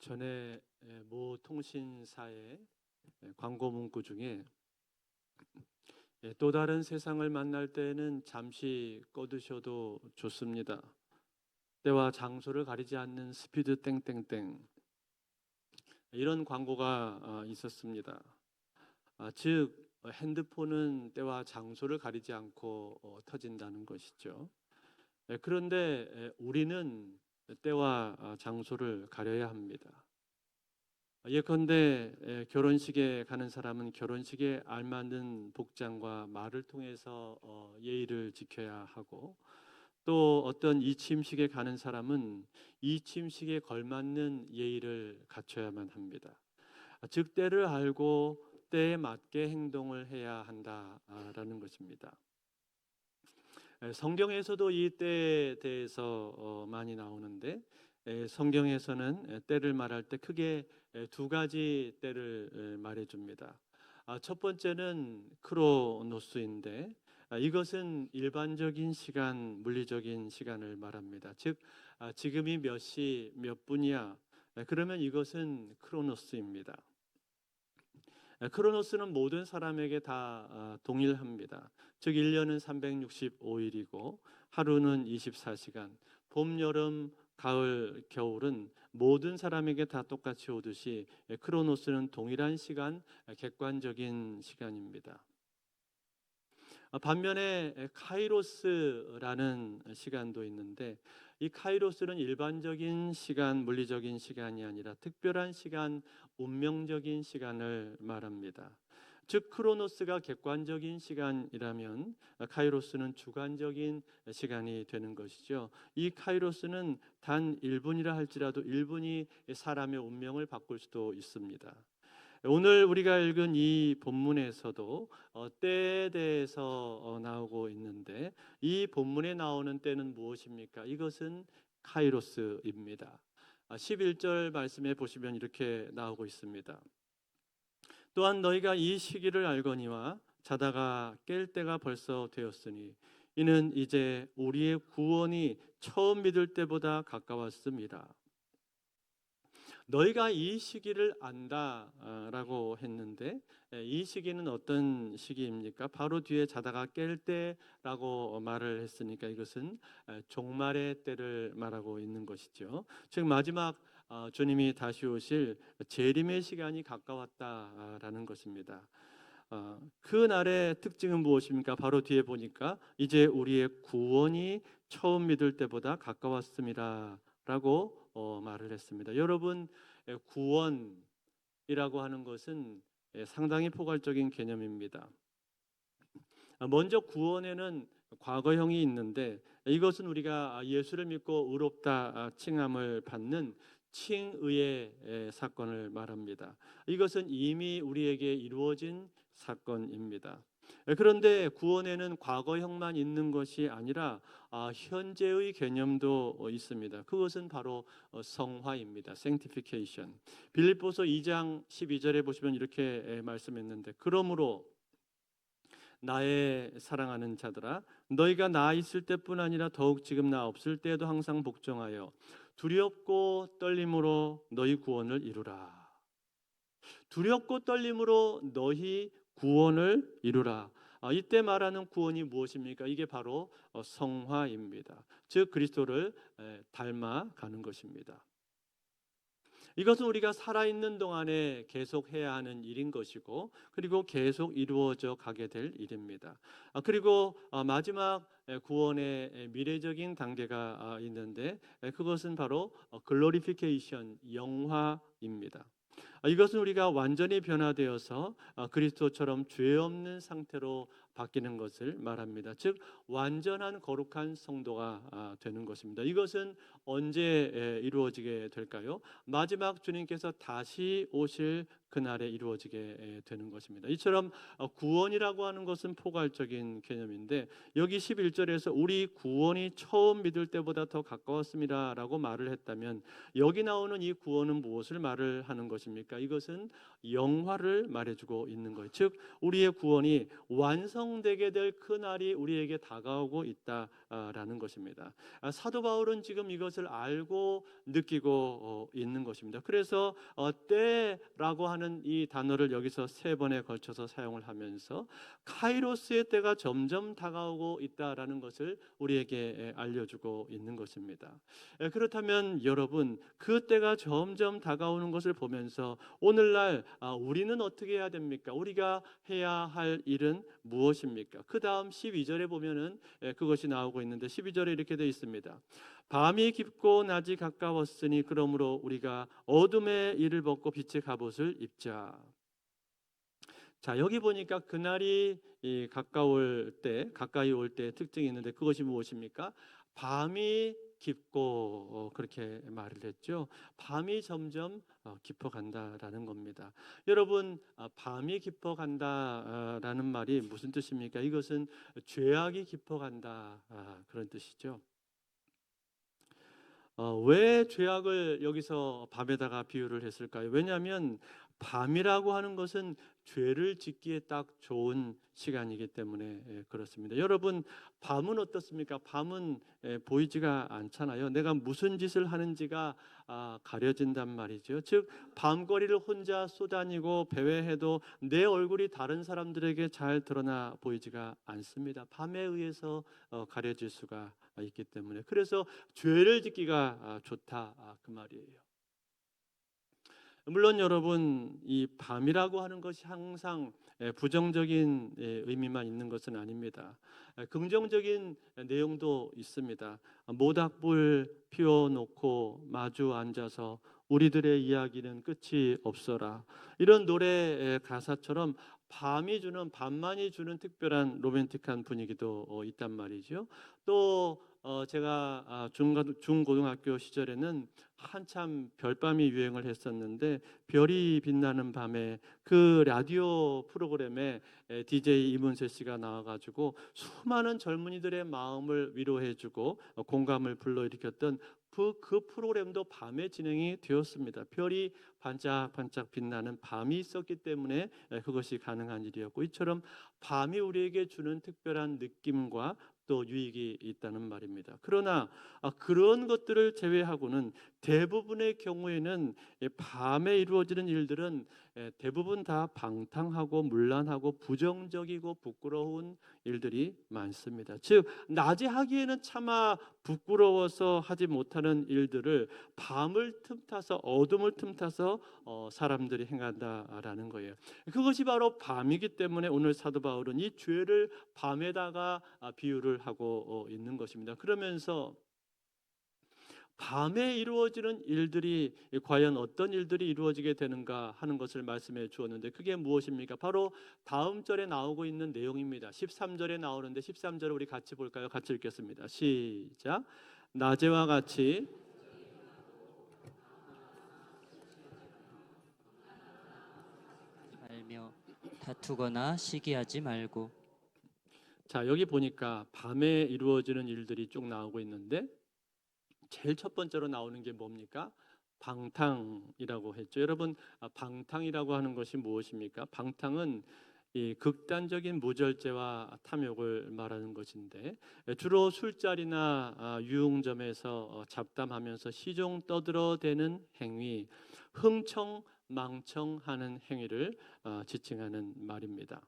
전에 모 통신사의 광고 문구 중에 또 다른 세상을 만날 때에는 잠시 꺼두셔도 좋습니다. 때와 장소를 가리지 않는 스피드 땡땡땡, 이런 광고가 있었습니다. 즉 핸드폰은 때와 장소를 가리지 않고 터진다는 것이죠. 그런데 우리는 때와 장소를 가려야 합니다. 예컨대 결혼식에 가는 사람은 결혼식에 알맞는 복장과 말을 통해서 예의를 지켜야 하고, 또 어떤 이침식에 가는 사람은 이침식에 걸맞는 예의를 갖춰야만 합니다. 즉 때를 알고 때에 맞게 행동을 해야 한다라는 것입니다. 성경에서도 이 때에 대해서 많이 나오는데, 성경에서는 때를 말할 때 크게 두 가지 때를 말해줍니다. 첫 번째는 크로노스인데, 이것은 일반적인 시간, 물리적인 시간을 말합니다. 즉 지금이 몇 시 몇 분이야, 그러면 이것은 크로노스입니다. 크로노스는 모든 사람에게 다 동일합니다. 즉 1년은 365일이고 하루는 24시간, 봄, 여름, 가을, 겨울은 모든 사람에게 다 똑같이 오듯이 크로노스는 동일한 시간, 객관적인 시간입니다. 반면에 카이로스라는 시간도 있는데, 이 카이로스는 일반적인 시간, 물리적인 시간이 아니라 특별한 시간, 운명적인 시간을 말합니다. 즉 크로노스가 객관적인 시간이라면 카이로스는 주관적인 시간이 되는 것이죠. 이 카이로스는 단 1분이라 할지라도 1분이 사람의 운명을 바꿀 수도 있습니다. 오늘 우리가 읽은 이 본문에서도 때에 대해서 나오고 있는데, 이 본문에 나오는 때는 무엇입니까? 이것은 카이로스입니다. 11절 말씀에 보시면 이렇게 나오고 있습니다. 또한 너희가 이 시기를 알거니와 자다가 깰 때가 벌써 되었으니 이는 이제 우리의 구원이 처음 믿을 때보다 가까웠음이라. 너희가 이 시기를 안다라고 했는데, 이 시기는 어떤 시기입니까? 바로 뒤에 자다가 깰 때라고 말을 했으니까 이것은 종말의 때를 말하고 있는 것이죠. 즉 마지막 주님이 다시 오실 재림의 시간이 가까웠다라는 것입니다. 그 날의 특징은 무엇입니까? 바로 뒤에 보니까 이제 우리의 구원이 처음 믿을 때보다 가까웠습니다 라고 말을 했습니다. 여러분, 구원이라고 하는 것은 상당히 포괄적인 개념입니다. 먼저 구원에는 과거형이 있는데, 이것은 우리가 예수를 믿고 의롭다 칭함을 받는 칭의의 사건을 말합니다. 이것은 이미 우리에게 이루어진 사건입니다. 그런데 구원에는 과거형만 있는 것이 아니라 현재의 개념도 있습니다. 그것은 바로 성화입니다. sanctification. 빌립보서 2장 12절에 보시면 이렇게 말씀했는데, 그러므로 나의 사랑하는 자들아, 너희가 나 있을 때뿐 아니라 더욱 지금 나 없을 때에도 항상 복종하여 두렵고 떨림으로 너희 구원을 이루라. 두렵고 떨림으로 너희 구원을 이루라. 이때 말하는 구원이 무엇입니까? 이게 바로 성화입니다. 즉 그리스도를 닮아가는 것입니다. 이것은 우리가 살아있는 동안에 계속 해야 하는 일인 것이고, 그리고 계속 이루어져 가게 될 일입니다. 그리고 마지막 구원의 미래적인 단계가 있는데, 그것은 바로 글로리피케이션, 영화입니다. 이것은 우리가 완전히 변화되어서 그리스도처럼 죄 없는 상태로 바뀌는 것을 말합니다. 즉 완전한 거룩한 성도가 되는 것입니다. 이것은 언제 이루어지게 될까요? 마지막 주님께서 다시 오실 그날에 이루어지게 되는 것입니다. 이처럼 구원이라고 하는 것은 포괄적인 개념인데, 여기 11절에서 우리 구원이 처음 믿을 때보다 더 가까웠습니다 라고 말을 했다면, 여기 나오는 이 구원은 무엇을 말을 하는 것입니까? 무엇입니까? 이것은 영화를 말해주고 있는 거예요. 즉 우리의 구원이 완성되게 될 그날이 우리에게 다가오고 있다라는 것입니다. 사도 바울은 지금 이것을 알고 느끼고 있는 것입니다. 그래서 때라고 하는 이 단어를 여기서 세 번에 걸쳐서 사용을 하면서 카이로스의 때가 점점 다가오고 있다라는 것을 우리에게 알려주고 있는 것입니다. 그렇다면 여러분, 그 때가 점점 다가오는 것을 보면서 오늘날 우리는 어떻게 해야 됩니까? 우리가 해야 할 일은 무엇입니까? 그 다음 12절에 보면은 그것이 나오고 있는데 12절에 이렇게 되어 있습니다. 밤이 깊고 낮이 가까웠으니 그러므로 우리가 어둠의 일을 벗고 빛의 갑옷을 입자. 자, 여기 보니까 그날이 가까이 올 때 특징이 있는데 그것이 무엇입니까? 밤이 깊고 그렇게 말을 했죠. 밤이 점점 깊어간다라는 겁니다. 여러분, 밤이 깊어간다라는 말이 무슨 뜻입니까? 이것은 죄악이 깊어간다 그런 뜻이죠. 왜 죄악을 여기서 밤에다가 비유를 했을까요? 왜냐하면 밤이라고 하는 것은 죄를 짓기에 딱 좋은 시간이기 때문에 그렇습니다. 여러분, 밤은 어떻습니까? 밤은 보이지가 않잖아요. 내가 무슨 짓을 하는지가 가려진단 말이죠. 즉 밤거리를 혼자 쏘다니고 배회해도 내 얼굴이 다른 사람들에게 잘 드러나 보이지가 않습니다. 밤에 의해서 가려질 수가 있기 때문에, 그래서 죄를 짓기가 좋다 그 말이에요. 물론 여러분, 이 밤이라고 하는 것이 항상 부정적인 의미만 있는 것은 아닙니다. 긍정적인 내용도 있습니다. 모닥불 피워놓고 마주 앉아서 우리들의 이야기는 끝이 없어라, 이런 노래 가사처럼 밤만이 주는 특별한 로맨틱한 분위기도 있단 말이죠. 또 제가 중고등학교 시절에는 한참 별밤이 유행을 했었는데, 별이 빛나는 밤에 그 라디오 프로그램에 DJ 이문세 씨가 나와가지고 수많은 젊은이들의 마음을 위로해주고 공감을 불러일으켰던 그 프로그램도 밤에 진행이 되었습니다. 별이 반짝반짝 빛나는 밤이 있었기 때문에 그것이 가능한 일이었고, 이처럼 밤이 우리에게 주는 특별한 느낌과 또 유익이 있다는 말입니다. 그러나 그런 것들을 제외하고는 대부분의 경우에는 밤에 이루어지는 일들은 대부분 다 방탕하고 문란하고 부정적이고 부끄러운 일들이 많습니다. 즉 낮에 하기에는 차마 부끄러워서 하지 못하는 일들을 밤을 틈타서, 어둠을 틈타서 사람들이 행한다라는 거예요. 그것이 바로 밤이기 때문에 오늘 사도 바울은 이 죄를 밤에다가 비유를 하고 있는 것입니다. 그러면서 밤에 이루어지는 일들이 과연 어떤 일들이 이루어지게 되는가 하는 것을 말씀해 주었는데, 그게 무엇입니까? 바로 다음 절에 나오고 있는 내용입니다. 13절에 나오는데 13절을 우리 같이 볼까요? 같이 읽겠습니다. 시작. 낮에와 같이 말며 다투거나 시기하지 말고. 자, 여기 보니까 밤에 이루어지는 일들이 쭉 나오고 있는데 제일 첫 번째로 나오는 게 뭡니까? 방탕이라고 했죠. 여러분, 방탕이라고 하는 것이 무엇입니까? 방탕은 이 극단적인 무절제와 탐욕을 말하는 것인데, 주로 술자리나 유흥점에서 잡담하면서 시종 떠들어대는 행위, 흥청망청하는 행위를 지칭하는 말입니다.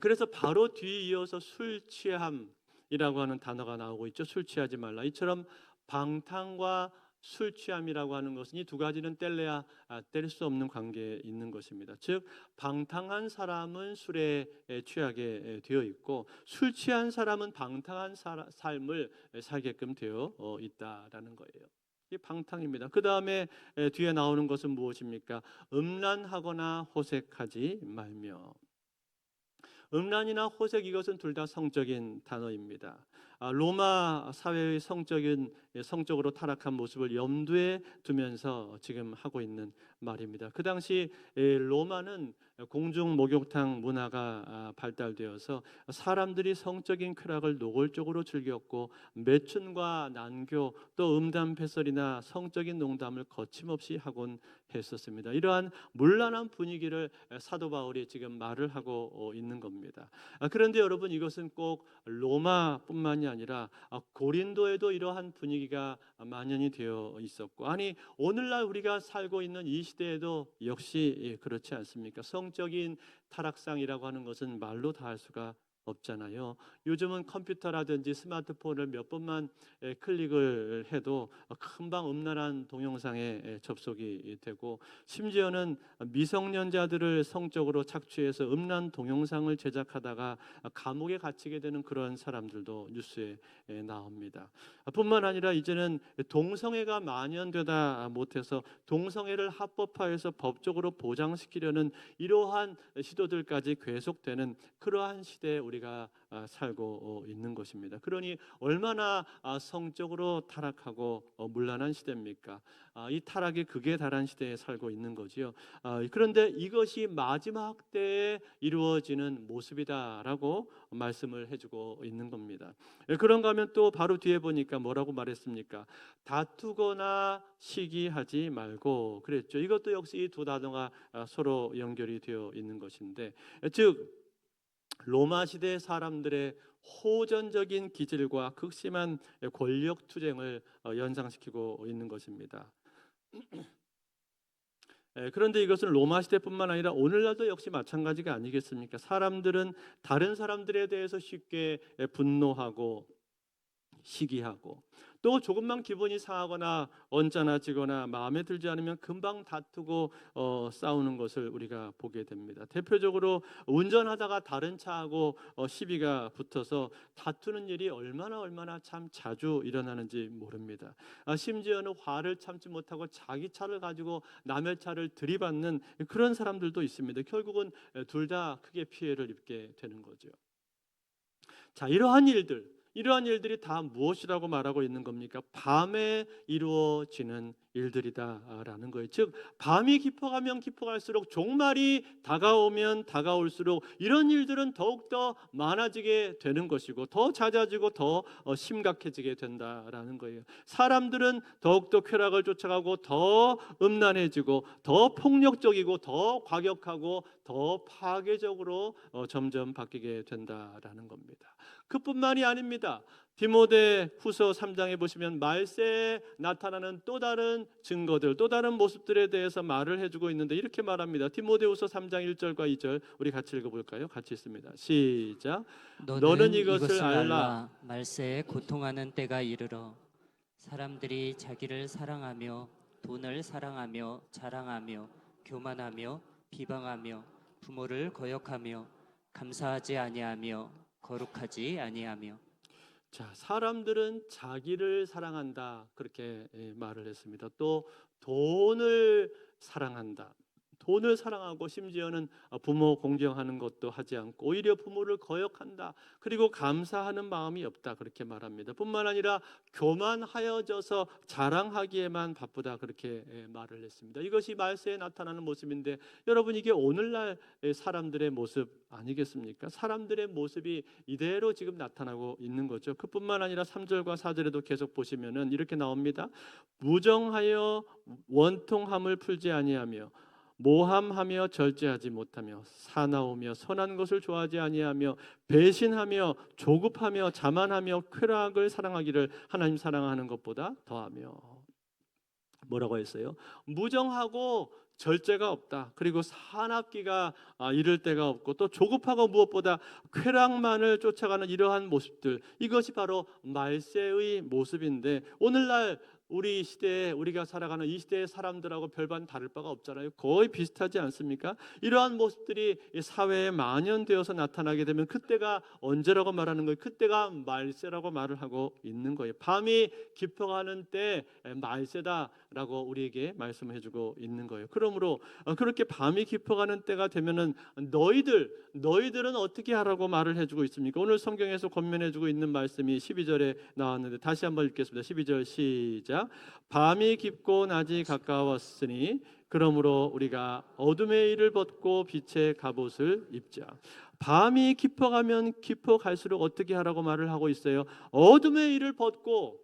그래서 바로 뒤에 이어서 술 취함이라고 하는 단어가 나오고 있죠. 술 취하지 말라. 이처럼 방탕과 술 취함이라고 하는 것은 이 두 가지는 뗄래야 뗄 수 없는 관계에 있는 것입니다. 즉 방탕한 사람은 술에 취하게 되어 있고, 술 취한 사람은 방탕한 삶을 살게끔 되어 있다라는 거예요. 이 방탕입니다. 그 다음에 뒤에 나오는 것은 무엇입니까? 음란하거나 호색하지 말며. 음란이나 호색, 이것은 둘 다 성적인 단어입니다. 로마 사회의 성적으로 타락한 모습을 염두에 두면서 지금 하고 있는 말입니다. 그 당시 로마는 공중 목욕탕 문화가 발달되어서 사람들이 성적인 쾌락을 노골적으로 즐겼고 매춘과 난교 또 음담패설이나 성적인 농담을 거침없이 하곤 했었습니다. 이러한 문란한 분위기를 사도 바울이 지금 말을 하고 있는 겁니다. 그런데 여러분, 이것은 꼭 로마뿐만이 아니라 고린도에도 이러한 분위기가 만연이 되어 있었고, 아니 오늘날 우리가 살고 있는 이 시대에도 역시 그렇지 않습니까? 성적인 타락상이라고 하는 것은 말로 다 할 수가 없잖아요. 요즘은 컴퓨터라든지 스마트폰을 몇 번만 클릭을 해도 금방 음란한 동영상에 접속이 되고, 심지어는 미성년자들을 성적으로 착취해서 음란 동영상을 제작하다가 감옥에 갇히게 되는 그런 사람들도 뉴스에 나옵니다. 뿐만 아니라 이제는 동성애가 만연되다 못해서 동성애를 합법화해서 법적으로 보장시키려는 이러한 시도들까지 계속되는 그러한 시대에 우리가 살고 있는 것입니다. 그러니 얼마나 성적으로 타락하고 문란한 시대입니까? 이 타락의 극에 달한 시대에 살고 있는 거지요. 그런데 이것이 마지막 때에 이루어지는 모습이다라고 말씀을 해주고 있는 겁니다. 그런가 하면 또 바로 뒤에 보니까 뭐라고 말했습니까? 다투거나 시기하지 말고 그랬죠. 이것도 역시 이 두 단어가 서로 연결이 되어 있는 것인데, 즉 로마 시대 사람들의 호전적인 기질과 극심한 권력 투쟁을 연상시키고 있는 것입니다. 그런데 이것은 로마 시대뿐만 아니라 오늘날도 역시 마찬가지가 아니겠습니까? 사람들은 다른 사람들에 대해서 쉽게 분노하고 시기하고, 또 조금만 기분이 상하거나 언짢아지거나 마음에 들지 않으면 금방 다투고 싸우는 것을 우리가 보게 됩니다. 대표적으로 운전하다가 다른 차하고 시비가 붙어서 다투는 일이 얼마나 참 자주 일어나는지 모릅니다. 심지어는 화를 참지 못하고 자기 차를 가지고 남의 차를 들이받는 그런 사람들도 있습니다. 결국은 둘 다 크게 피해를 입게 되는 거죠. 자, 이러한 일들이 다 무엇이라고 말하고 있는 겁니까? 밤에 이루어지는 일들이다라는 거예요. 즉 밤이 깊어가면 깊어갈수록, 종말이 다가오면 다가올수록 이런 일들은 더욱더 많아지게 되는 것이고 더 잦아지고 더 심각해지게 된다라는 거예요. 사람들은 더욱더 쾌락을 쫓아가고 더 음란해지고 더 폭력적이고 더 과격하고 더 파괴적으로 점점 바뀌게 된다라는 겁니다. 그뿐만이 아닙니다. 디모데 후서 3장에 보시면 말세에 나타나는 또 다른 증거들, 또 다른 모습들에 대해서 말을 해주고 있는데 이렇게 말합니다. 디모데 후서 3장 1절과 2절 우리 같이 읽어볼까요? 같이 있습니다. 시작. 너는 이것을 알라. 말세에 고통하는 때가 이르러 사람들이 자기를 사랑하며 돈을 사랑하며 자랑하며 교만하며 비방하며 부모를 거역하며 감사하지 아니하며 거룩하지 아니하며. 자, 사람들은 자기를 사랑한다 그렇게 말을 했습니다. 또 돈을 사랑한다. 돈을 사랑하고 심지어는 부모 공경하는 것도 하지 않고 오히려 부모를 거역한다. 그리고 감사하는 마음이 없다 그렇게 말합니다. 뿐만 아니라 교만하여져서 자랑하기에만 바쁘다 그렇게 말을 했습니다. 이것이 말세에 나타나는 모습인데, 여러분 이게 오늘날 사람들의 모습 아니겠습니까? 사람들의 모습이 이대로 지금 나타나고 있는 거죠. 그뿐만 아니라 3절과 4절에도 계속 보시면은 이렇게 나옵니다. 무정하여 원통함을 풀지 아니하며 모함하며 절제하지 못하며 사나우며 선한 것을 좋아하지 아니하며 배신하며 조급하며 자만하며 쾌락을 사랑하기를 하나님 사랑하는 것보다 더하며. 뭐라고 했어요? 무정하고 절제가 없다. 그리고 사납기가 이를 데가 없고 또 조급하고 무엇보다 쾌락만을 쫓아가는 이러한 모습들, 이것이 바로 말세의 모습인데, 오늘날 우리 시대에 우리가 살아가는 이 시대의 사람들하고 별반 다를 바가 없잖아요. 거의 비슷하지 않습니까? 이러한 모습들이 사회에 만연되어서 나타나게 되면 그때가 언제라고 말하는 거예요? 그때가 말세라고 말을 하고 있는 거예요. 밤이 깊어가는 때 말세다라고 우리에게 말씀해주고 있는 거예요. 그러므로 그렇게 밤이 깊어가는 때가 되면은 너희들은 어떻게 하라고 말을 해주고 있습니까? 오늘 성경에서 권면해주고 있는 말씀이 12절에 나왔는데 다시 한번 읽겠습니다. 12절 시작. 시작. 밤이 깊고 낮이 가까웠으니 그러므로 우리가 어둠의 일을 벗고 빛의 갑옷을 입자. 밤이 깊어가면 깊어갈수록 어떻게 하라고 말을 하고 있어요? 어둠의 일을 벗고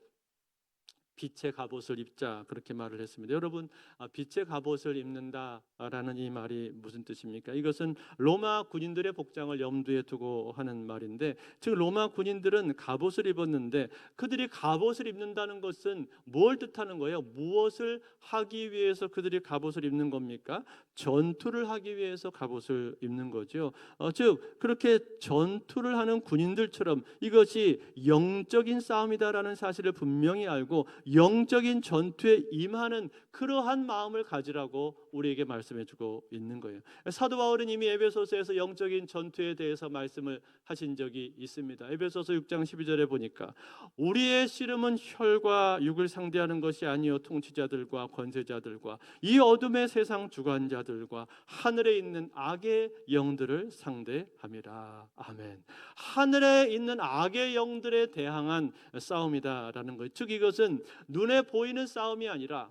빛의 갑옷을 입자, 그렇게 말을 했습니다. 여러분, 빛의 갑옷을 입는다라는 이 말이 무슨 뜻입니까? 이것은 로마 군인들의 복장을 염두에 두고 하는 말인데, 즉 로마 군인들은 갑옷을 입었는데 그들이 갑옷을 입는다는 것은 뭘 뜻하는 거예요? 무엇을 하기 위해서 그들이 갑옷을 입는 겁니까? 전투를 하기 위해서 갑옷을 입는 거죠. 즉 그렇게 전투를 하는 군인들처럼 이것이 영적인 싸움이다라는 사실을 분명히 알고 영적인 전투에 임하는 그러한 마음을 가지라고 우리에게 말씀해주고 있는 거예요. 사도 바울은 이미 에베소서에서 영적인 전투에 대해서 말씀을 하신 적이 있습니다. 에베소서 6장 12절에 보니까 우리의 씨름은 혈과 육을 상대하는 것이 아니요 통치자들과 권세자들과 이 어둠의 세상 주관자들과 하늘에 있는 악의 영들을 상대함이라. 아멘. 하늘에 있는 악의 영들에 대항한 싸움이다라는 거예요. 즉 이것은 눈에 보이는 싸움이 아니라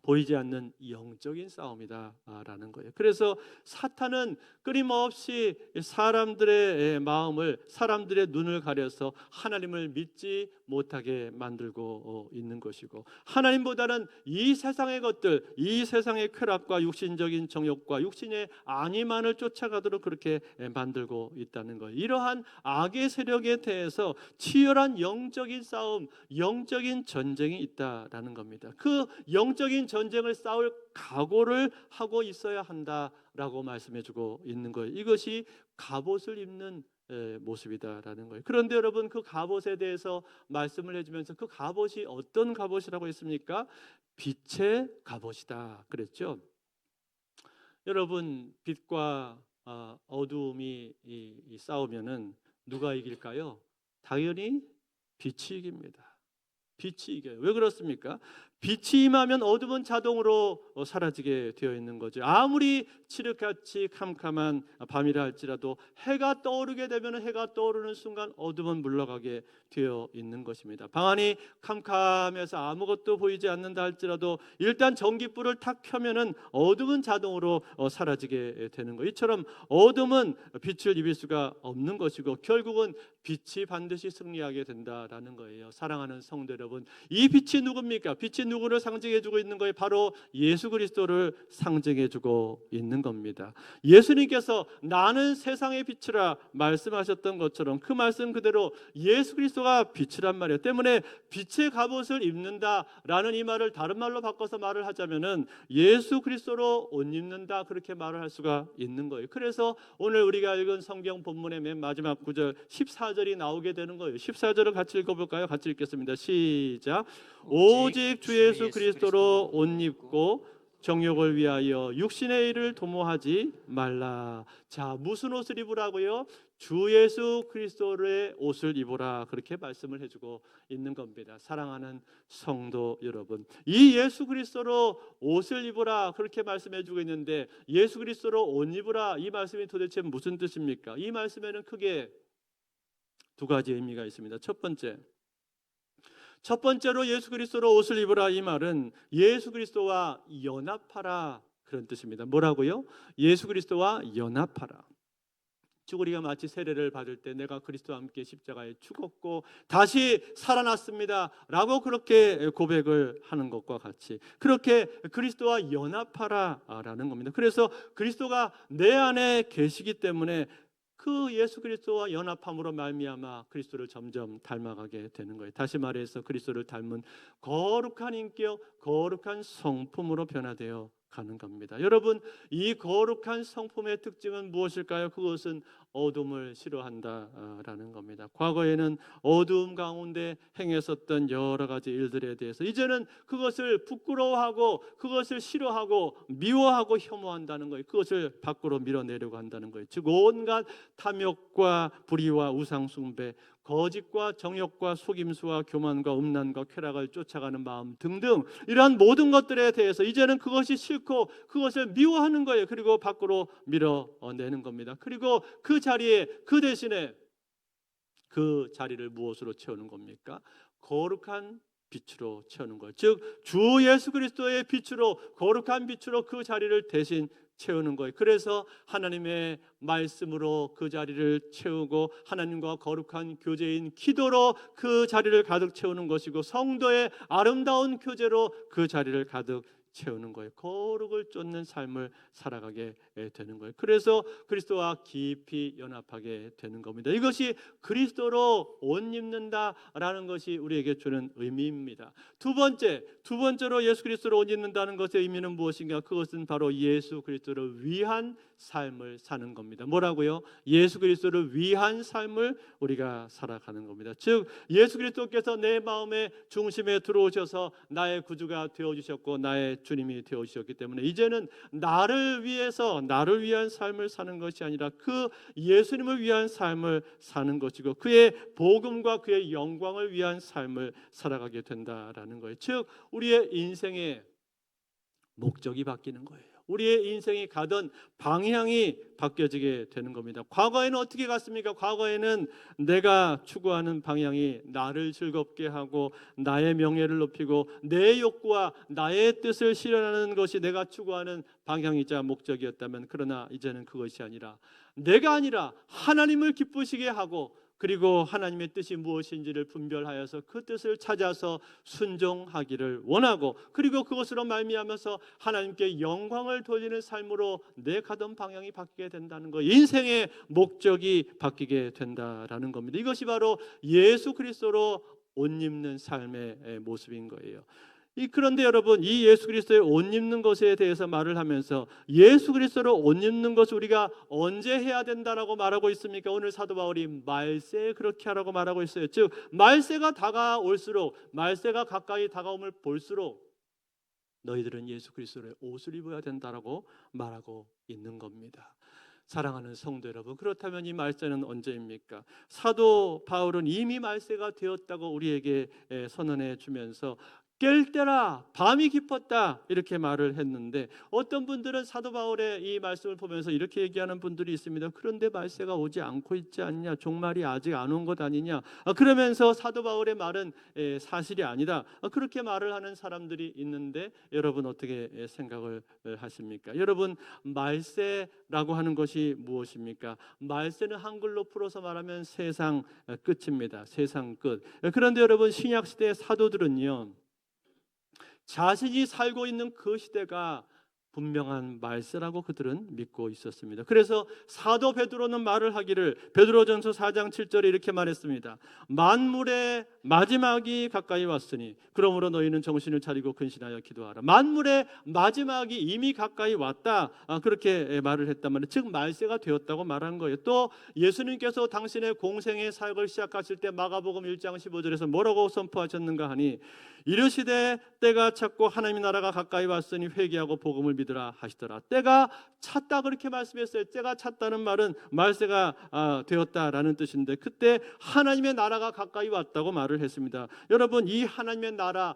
보이지 않는 영적인 싸움이다라는 거예요. 그래서 사탄은 끊임없이 사람들의 마음을, 사람들의 눈을 가려서 하나님을 믿지 못하게 만들고 있는 것이고, 하나님보다는 이 세상의 것들, 이 세상의 쾌락과 육신적인 정욕과 육신의 안위만을 쫓아가도록 그렇게 만들고 있다는 거예요. 이러한 악의 세력에 대해서 치열한 영적인 싸움, 영적인 전쟁이 있다라는 겁니다. 그 영적인 전쟁을 싸울 각오를 하고 있어야 한다라고 말씀해주고 있는 거예요. 이것이 갑옷을 입는 모습이다라는 거예요. 그런데 여러분, 그 갑옷에 대해서 말씀을 해주면서 그 갑옷이 어떤 갑옷이라고 했습니까? 빛의 갑옷이다 그랬죠. 여러분, 빛과 어두움이 싸우면은 누가 이길까요? 당연히 빛이 이깁니다. 빛이 이겨요. 왜 그렇습니까? 빛이 임하면 어둠은 자동으로 사라지게 되어 있는 거죠. 아무리 칠흑같이 캄캄한 밤이라 할지라도 해가 떠오르게 되면 해가 떠오르는 순간 어둠은 물러가게 되어 있는 것입니다. 방 안이 캄캄해서 아무것도 보이지 않는다 할지라도 일단 전기불을 탁 켜면은 어둠은 자동으로 사라지게 되는 거예요. 이처럼 어둠은 빛을 입을 수가 없는 것이고 결국은 빛이 반드시 승리하게 된다라는 거예요. 사랑하는 성도 여러분, 이 빛이 누굽니까? 빛이 누구를 상징해주고 있는 거예요? 바로 예수 그리스도를 상징해주고 있는 겁니다. 예수님께서 나는 세상의 빛이라 말씀하셨던 것처럼 그 말씀 그대로 예수 그리스도가 빛이란 말이에요. 때문에 빛의 갑옷을 입는다라는 이 말을 다른 말로 바꿔서 말을 하자면은 예수 그리스도로 옷 입는다, 그렇게 말을 할 수가 있는 거예요. 그래서 오늘 우리가 읽은 성경 본문의 맨 마지막 구절 14절이 나오게 되는 거예요. 14절을 같이 읽어볼까요? 같이 읽겠습니다. 시작. 오직 주 예수 그리스도로 옷 입고 정욕을 위하여 육신의 일을 도모하지 말라. 자, 무슨 옷을 입으라고요? 주 예수 그리스도의 옷을 입으라, 그렇게 말씀을 해주고 있는 겁니다. 사랑하는 성도 여러분, 이 예수 그리스도로 옷을 입으라 그렇게 말씀해주고 있는데 예수 그리스도로 옷 입으라, 이 말씀이 도대체 무슨 뜻입니까? 이 말씀에는 크게 두 가지 의미가 있습니다. 첫 번째로 예수 그리스도로 옷을 입으라, 이 말은 예수 그리스도와 연합하라, 그런 뜻입니다. 뭐라고요? 예수 그리스도와 연합하라. 즉 우리가 마치 세례를 받을 때 내가 그리스도와 함께 십자가에 죽었고 다시 살아났습니다 라고 그렇게 고백을 하는 것과 같이 그렇게 그리스도와 연합하라라는 겁니다. 그래서 그리스도가 내 안에 계시기 때문에 그 예수 그리스도와 연합함으로 말미암아 그리스도를 점점 닮아가게 되는 거예요. 다시 말해서 그리스도를 닮은 거룩한 인격, 거룩한 성품으로 변화되어 가는 겁니다. 여러분, 이 거룩한 성품의 특징은 무엇일까요? 그것은 어둠을 싫어한다라는 겁니다. 과거에는 어두움 가운데 행했었던 여러 가지 일들에 대해서 이제는 그것을 부끄러워하고 그것을 싫어하고 미워하고 혐오한다는 거예요. 그것을 밖으로 밀어내려고 한다는 거예요. 즉 온갖 탐욕과 불의와 우상 숭배, 거짓과 정욕과 속임수와 교만과 음란과 쾌락을 쫓아가는 마음 등등 이러한 모든 것들에 대해서 이제는 그것이 싫고 그것을 미워하는 거예요. 그리고 밖으로 밀어내는 겁니다. 그리고 그 자리에, 그 대신에 그 자리를 무엇으로 채우는 겁니까? 거룩한 빛으로 채우는 거예요. 즉 주 예수 그리스도의 빛으로, 거룩한 빛으로 그 자리를 대신 채우는 거예요. 그래서 하나님의 말씀으로 그 자리를 채우고 하나님과 거룩한 교제인 기도로 그 자리를 가득 채우는 것이고 성도의 아름다운 교제로 그 자리를 가득 채우는 거예요. 거룩을 쫓는 삶을 살아가게 되는 거예요. 그래서 그리스도와 깊이 연합하게 되는 겁니다. 이것이 그리스도로 옷 입는다라는 것이 우리에게 주는 의미입니다. 두 번째로 예수 그리스도로 옷 입는다는 것의 의미는 무엇인가? 그것은 바로 예수 그리스도를 위한 삶을 사는 겁니다. 뭐라고요? 예수 그리스도를 위한 삶을 우리가 살아가는 겁니다. 즉 예수 그리스도께서 내 마음의 중심에 들어오셔서 나의 구주가 되어주셨고 나의 주님이 되어주셨기 때문에 이제는 나를 위해서, 나를 위한 삶을 사는 것이 아니라 그 예수님을 위한 삶을 사는 것이고 그의 복음과 그의 영광을 위한 삶을 살아가게 된다라는 거예요. 즉 우리의 인생의 목적이 바뀌는 거예요. 우리의 인생이 가던 방향이 바뀌어지게 되는 겁니다. 과거에는 어떻게 갔습니까? 과거에는 내가 추구하는 방향이 나를 즐겁게 하고 나의 명예를 높이고 내 욕구와 나의 뜻을 실현하는 것이 내가 추구하는 방향이자 목적이었다면, 그러나 이제는 그것이 아니라 내가 아니라 하나님을 기쁘시게 하고 그리고 하나님의 뜻이 무엇인지를 분별하여서 그 뜻을 찾아서 순종하기를 원하고 그리고 그것으로 말미암아서 하나님께 영광을 돌리는 삶으로 내 가던 방향이 바뀌게 된다는 것, 인생의 목적이 바뀌게 된다라는 겁니다. 이것이 바로 예수 그리스도로 옷 입는 삶의 모습인 거예요. 그런데 여러분, 이 예수 그리스도의 옷 입는 것에 대해서 말을 하면서 예수 그리스도로 옷 입는 것을 우리가 언제 해야 된다라고 말하고 있습니까? 오늘 사도 바울이 말세에 그렇게 하라고 말하고 있어요. 즉 말세가 다가올수록, 말세가 가까이 다가옴을 볼수록 너희들은 예수 그리스도의 옷을 입어야 된다라고 말하고 있는 겁니다. 사랑하는 성도 여러분, 그렇다면 이 말세는 언제입니까? 사도 바울은 이미 말세가 되었다고 우리에게 선언해 주면서 깰 때라 밤이 깊었다 이렇게 말을 했는데, 어떤 분들은 사도 바울의 이 말씀을 보면서 이렇게 얘기하는 분들이 있습니다. 그런데 말세가 오지 않고 있지 않냐, 종말이 아직 안 온 것 아니냐, 그러면서 사도 바울의 말은 사실이 아니다, 그렇게 말을 하는 사람들이 있는데 여러분 어떻게 생각을 하십니까? 여러분, 말세라고 하는 것이 무엇입니까? 말세는 한글로 풀어서 말하면 세상 끝입니다. 세상 끝. 그런데 여러분, 신약 시대의 사도들은요, 자신이 살고 있는 그 시대가 분명한 말세라고 그들은 믿고 있었습니다. 그래서 사도 베드로는 말을 하기를, 베드로전서 4장 7절에 이렇게 말했습니다. 만물의 마지막이 가까이 왔으니 그러므로 너희는 정신을 차리고 근신하여 기도하라. 만물의 마지막이 이미 가까이 왔다, 그렇게 말을 했단 말이에요. 즉 말세가 되었다고 말한 거예요. 또 예수님께서 당신의 공생의 사역을 시작하실 때 마가복음 1장 15절에서 뭐라고 선포하셨는가 하니, 이르시되 때가 찼고 하나님의 나라가 가까이 왔으니 회개하고 복음을 믿으라 하시더라. 때가 찼다 그렇게 말씀했어요. 때가 찼다는 말은 말세가 되었다라는 뜻인데, 그때 하나님의 나라가 가까이 왔다고 말을 했습니다. 여러분, 이 하나님의 나라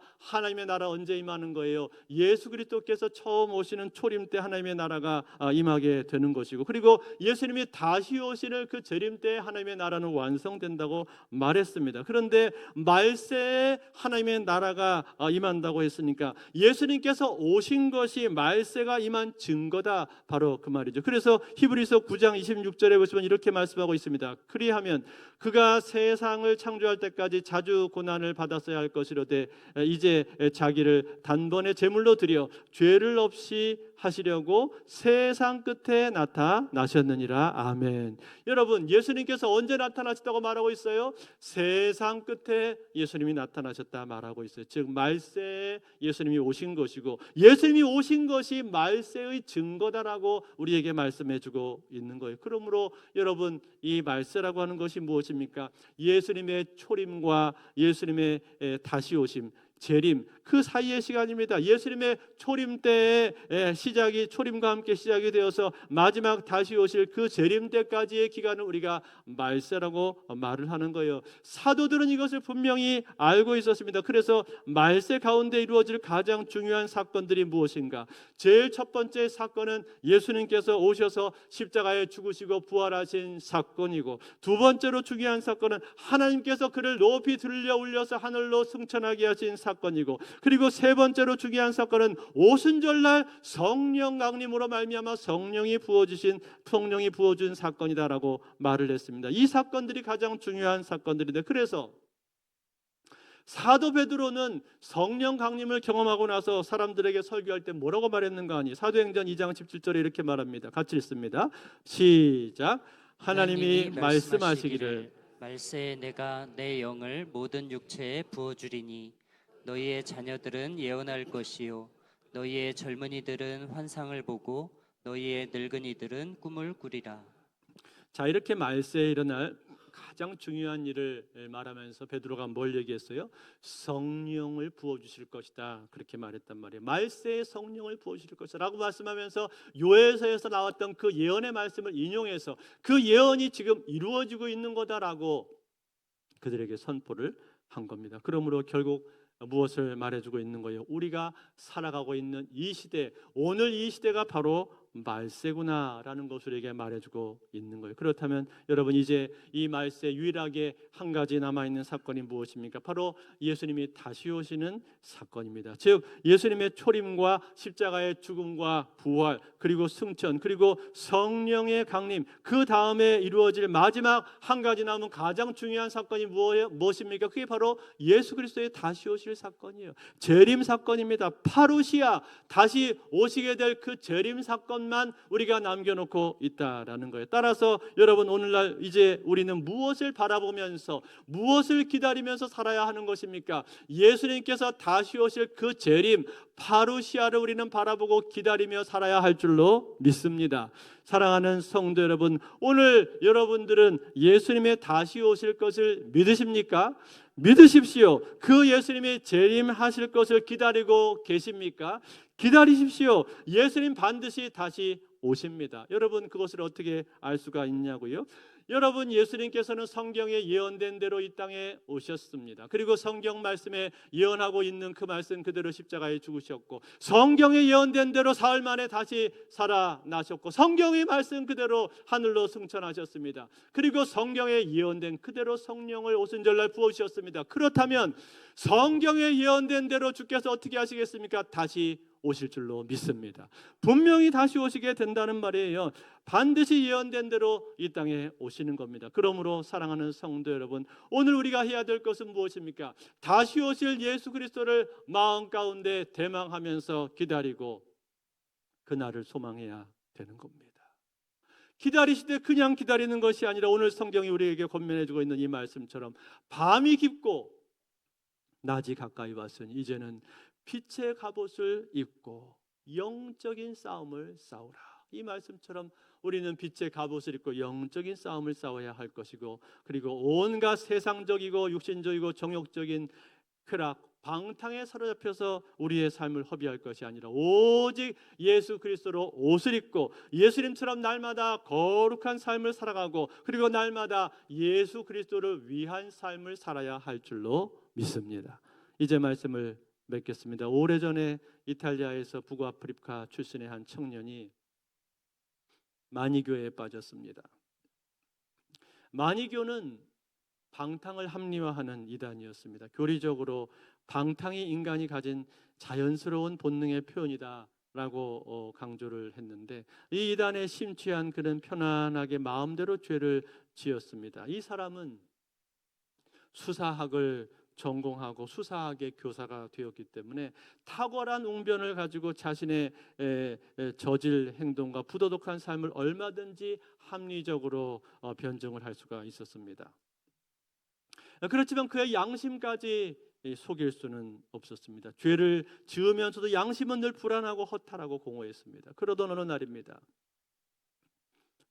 언제 임하는 거예요? 예수 그리스도께서 처음 오시는 초림 때 하나님의 나라가 임하게 되는 것이고, 그리고 예수님이 다시 오시는 그 재림 때 하나님의 나라는 완성된다고 말했습니다. 그런데 말세에 하나님의 나라가 임한다고 했으니까 예수님께서 오신 것이 말세가 임한 증거다, 바로 그 말이죠. 그래서 히브리서 9장 26절에 보시면 이렇게 말씀하고 있습니다. 그리하면 그가 세상을 창조할 때까지 자주 고난을 받았어야 할 것이로되 이제 자기를 단번에 제물로 드려 죄를 없이 하시려고 세상 끝에 나타나셨느니라. 아멘. 여러분, 예수님께서 언제 나타나셨다고 말하고 있어요? 세상 끝에 예수님이 나타나셨다 말하고 있어요. 즉 말세에 예수님이 오신 것이고, 예수님이 오신 것이 말세의 증거다라고 우리에게 말씀해주고 있는 거예요. 그러므로 여러분, 이 말세라고 하는 것이 무엇입니까? 예수님의 초림과 예수님의 다시 오심, 재림, 그 사이의 시간입니다. 예수님의 초림 때의 시작이, 초림과 함께 시작이 되어서 마지막 다시 오실 그 재림 때까지의 기간을 우리가 말세라고 말을 하는 거예요. 사도들은 이것을 분명히 알고 있었습니다. 그래서 말세 가운데 이루어질 가장 중요한 사건들이 무엇인가? 제일 첫 번째 사건은 예수님께서 오셔서 십자가에 죽으시고 부활하신 사건이고, 두 번째로 중요한 사건은 하나님께서 그를 높이 들려 올려서 하늘로 승천하게 하신 사건이고, 그리고 세 번째로 중요한 사건은 오순절날 성령 강림으로 말미암아 성령이 부어준 사건이다라고 말을 했습니다. 이 사건들이 가장 중요한 사건들인데, 그래서 사도 베드로는 성령 강림을 경험하고 나서 사람들에게 설교할 때 뭐라고 말했는가 하니, 사도행전 2장 17절에 이렇게 말합니다. 같이 읽습니다. 시작. 하나님이 말씀하시기를 말세에 내가 내 영을 모든 육체에 부어주리니 너희의 자녀들은 예언할 것이요 너희의 젊은이들은 환상을 보고 너희의 늙은이들은 꿈을 꾸리라. 자, 이렇게 말세에 일어날 가장 중요한 일을 말하면서 베드로가 뭘 얘기했어요? 성령을 부어주실 것이다, 그렇게 말했단 말이에요. 말세에 성령을 부어주실 것이다 라고 말씀하면서 요엘서에서 나왔던 그 예언의 말씀을 인용해서 그 예언이 지금 이루어지고 있는 거다라고 그들에게 선포를 한 겁니다. 그러므로 결국 무엇을 말해주고 있는 거예요? 우리가 살아가고 있는 이 시대, 오늘 이 시대가 바로 말세구나라는 것을 우리에게 말해주고 있는 거예요. 그렇다면 여러분, 이제 이 말세 유일하게 한 가지 남아있는 사건이 무엇입니까? 바로 예수님이 다시 오시는 사건입니다. 즉 예수님의 초림과 십자가의 죽음과 부활, 그리고 승천, 그리고 성령의 강림, 그 다음에 이루어질 마지막 한 가지 남은 가장 중요한 사건이 무엇입니까? 그게 바로 예수 그리스도의 다시 오실 사건이에요. 재림 사건입니다. 파루시아, 다시 오시게 될 그 재림 사건만 우리가 남겨놓고 있다라는 거예요. 따라서 여러분, 오늘날 이제 우리는 무엇을 바라보면서, 무엇을 기다리면서 살아야 하는 것입니까? 예수님께서 다시 오실 그 재림 파루시아를 우리는 바라보고 기다리며 살아야 할 줄로 믿습니다. 사랑하는 성도 여러분, 오늘 여러분들은 예수님의 다시 오실 것을 믿으십니까? 믿으십시오. 그 예수님이 재림하실 것을 기다리고 계십니까? 기다리십시오. 예수님 반드시 다시 오십니다. 여러분, 그것을 어떻게 알 수가 있냐고요? 여러분, 예수님께서는 성경에 예언된 대로 이 땅에 오셨습니다. 그리고 성경 말씀에 예언하고 있는 그 말씀 그대로 십자가에 죽으셨고, 성경에 예언된 대로 사흘 만에 다시 살아나셨고, 성경의 말씀 그대로 하늘로 승천하셨습니다. 그리고 성경에 예언된 그대로 성령을 오순절날 부어주셨습니다. 그렇다면 성경에 예언된 대로 주께서 어떻게 하시겠습니까? 다시 오실 줄로 믿습니다. 분명히 다시 오시게 된다는 말이에요. 반드시 예언된 대로 이 땅에 오시는 겁니다. 그러므로 사랑하는 성도 여러분, 오늘 우리가 해야 될 것은 무엇입니까? 다시 오실 예수 그리스도를 마음 가운데 대망하면서 기다리고 그날을 소망해야 되는 겁니다. 기다리시되 그냥 기다리는 것이 아니라 오늘 성경이 우리에게 권면해주고 있는 이 말씀처럼 밤이 깊고 낮이 가까이 왔으니 이제는 빛의 갑옷을 입고 영적인 싸움을 싸우라. 이 말씀처럼 우리는 빛의 갑옷을 입고 영적인 싸움을 싸워야 할 것이고, 그리고 온갖 세상적이고 육신적이고 정욕적인 쾌락, 방탕에 사로잡혀서 우리의 삶을 허비할 것이 아니라 오직 예수 그리스도로 옷을 입고 예수님처럼 날마다 거룩한 삶을 살아가고, 그리고 날마다 예수 그리스도를 위한 삶을 살아야 할 줄로 믿습니다. 이제 말씀을 맺겠습니다. 오래전에 이탈리아에서 북아프리카 출신의 한 청년이 마니교에 빠졌습니다. 마니교는 방탕을 합리화하는 이단이었습니다. 교리적으로 방탕이 인간이 가진 자연스러운 본능의 표현이다라고 강조를 했는데, 이 이단에 심취한 그는 편안하게 마음대로 죄를 지었습니다. 이 사람은 수사학을 전공하고 수사학의 교사가 되었기 때문에 탁월한 웅변을 가지고 자신의 저질 행동과 부도덕한 삶을 얼마든지 합리적으로 변증을 할 수가 있었습니다. 그렇지만 그의 양심까지 속일 수는 없었습니다. 죄를 지으면서도 양심은 늘 불안하고 허탈하고 공허했습니다. 그러던 어느 날입니다.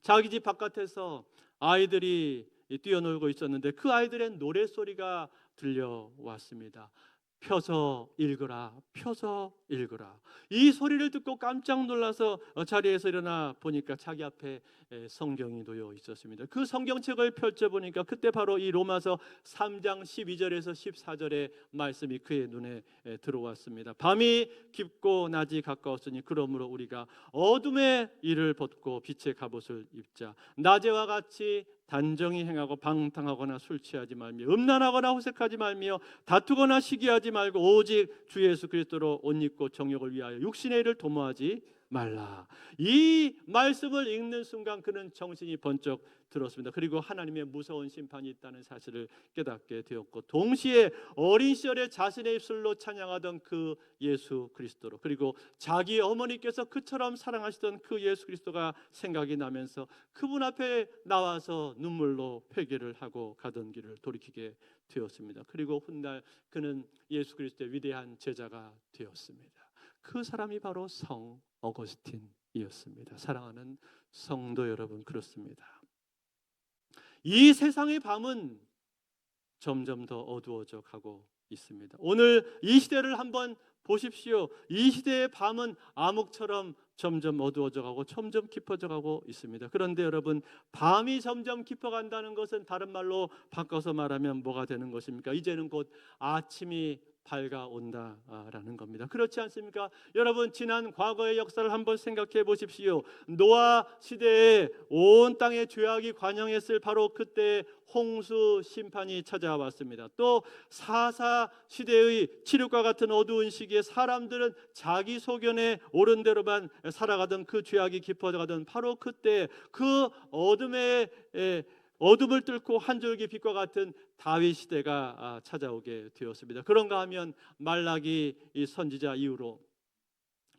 자기 집 바깥에서 아이들이 뛰어놀고 있었는데 그 아이들의 노랫소리가 들려왔습니다. 펴서 읽으라, 펴서 읽으라. 이 소리를 듣고 깜짝 놀라서 자리에서 일어나 보니까 자기 앞에 성경이 놓여 있었습니다. 그 성경책을 펼쳐보니까 그때 바로 이 로마서 3장 12절에서 14절의 말씀이 그의 눈에 들어왔습니다. 밤이 깊고 낮이 가까웠으니 그러므로 우리가 어둠의 일을 벗고 빛의 갑옷을 입자. 낮에와 같이 단정히 행하고 방탕하거나 술 취하지 말며 음란하거나 호색하지 말며 다투거나 시기하지 말고 오직 주 예수 그리스도로 옷 입고 정욕을 위하여 육신의 일을 도모하지 말라. 이 말씀을 읽는 순간 그는 정신이 번쩍 들었습니다. 그리고 하나님의 무서운 심판이 있다는 사실을 깨닫게 되었고, 동시에 어린 시절에 자신의 입술로 찬양하던 그 예수 그리스도로, 그리고 자기 어머니께서 그처럼 사랑하시던 그 예수 그리스도가 생각이 나면서 그분 앞에 나와서 눈물로 회개를 하고 가던 길을 돌이키게 되었습니다. 그리고 훗날 그는 예수 그리스도의 위대한 제자가 되었습니다. 그 사람이 바로 성 어거스틴이었습니다. 사랑하는 성도 여러분, 그렇습니다. 이 세상의 밤은 점점 더 어두워져 가고 있습니다. 오늘 이 시대를 한번 보십시오. 이 시대의 밤은 암흑처럼 점점 어두워져 가고 점점 깊어져 가고 있습니다. 그런데 여러분, 밤이 점점 깊어간다는 것은 다른 말로 바꿔서 말하면 뭐가 되는 것입니까? 이제는 곧 아침이 밝아온다라는 겁니다. 그렇지 않습니까? 여러분, 지난 과거의 역사를 한번 생각해 보십시오. 노아 시대에 온 땅에 죄악이 관영했을 바로 그때 홍수 심판이 찾아왔습니다. 또 사사 시대의 칠흑과 같은 어두운 시기에 사람들은 자기 소견에 옳은 대로만 살아가던 그 죄악이 깊어가던 바로 그때 그 어둠을 뚫고 한 줄기 빛과 같은 다윗 시대가 찾아오게 되었습니다. 그런가 하면 말라기 이 선지자 이후로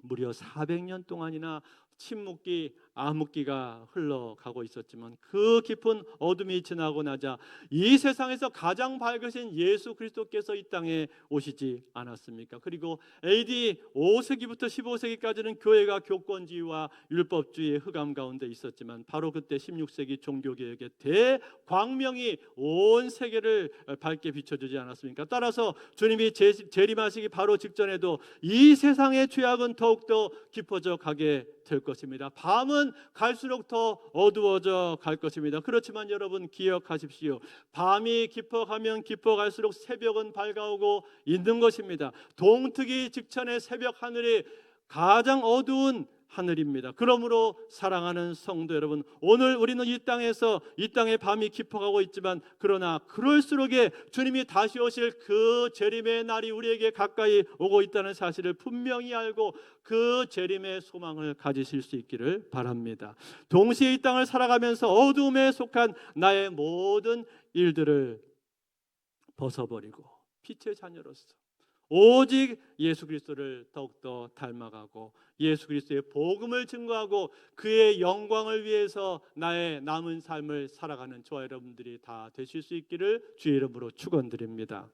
무려 400년 동안이나 침묵기, 암흑기가 흘러가고 있었지만 그 깊은 어둠이 지나고 나자 이 세상에서 가장 밝으신 예수 그리스도께서 이 땅에 오시지 않았습니까? 그리고 AD 5세기부터 15세기까지는 교회가 교권주의와 율법주의의 흑암 가운데 있었지만 바로 그때 16세기 종교개혁의 대광명이 온 세계를 밝게 비춰주지 않았습니까? 따라서 주님이 재림하시기 바로 직전에도 이 세상의 죄악은 더욱더 깊어져 가게 될 것입니다. 밤은 갈수록 더 어두워져 갈 것입니다. 그렇지만 여러분, 기억하십시오. 밤이 깊어가면 깊어갈수록 새벽은 밝아오고 있는 것입니다. 동트기 직전의 새벽 하늘이 가장 어두운 하늘입니다. 그러므로 사랑하는 성도 여러분, 오늘 우리는 이 땅의 밤이 깊어가고 있지만 그러나 그럴수록에 주님이 다시 오실 그 재림의 날이 우리에게 가까이 오고 있다는 사실을 분명히 알고 그 재림의 소망을 가지실 수 있기를 바랍니다. 동시에 이 땅을 살아가면서 어둠에 속한 나의 모든 일들을 벗어버리고 빛의 자녀로서 오직 예수 그리스도를 더욱더 닮아가고 예수 그리스도의 복음을 증거하고 그의 영광을 위해서 나의 남은 삶을 살아가는 저와 여러분들이 다 되실 수 있기를 주의 이름으로 축원드립니다.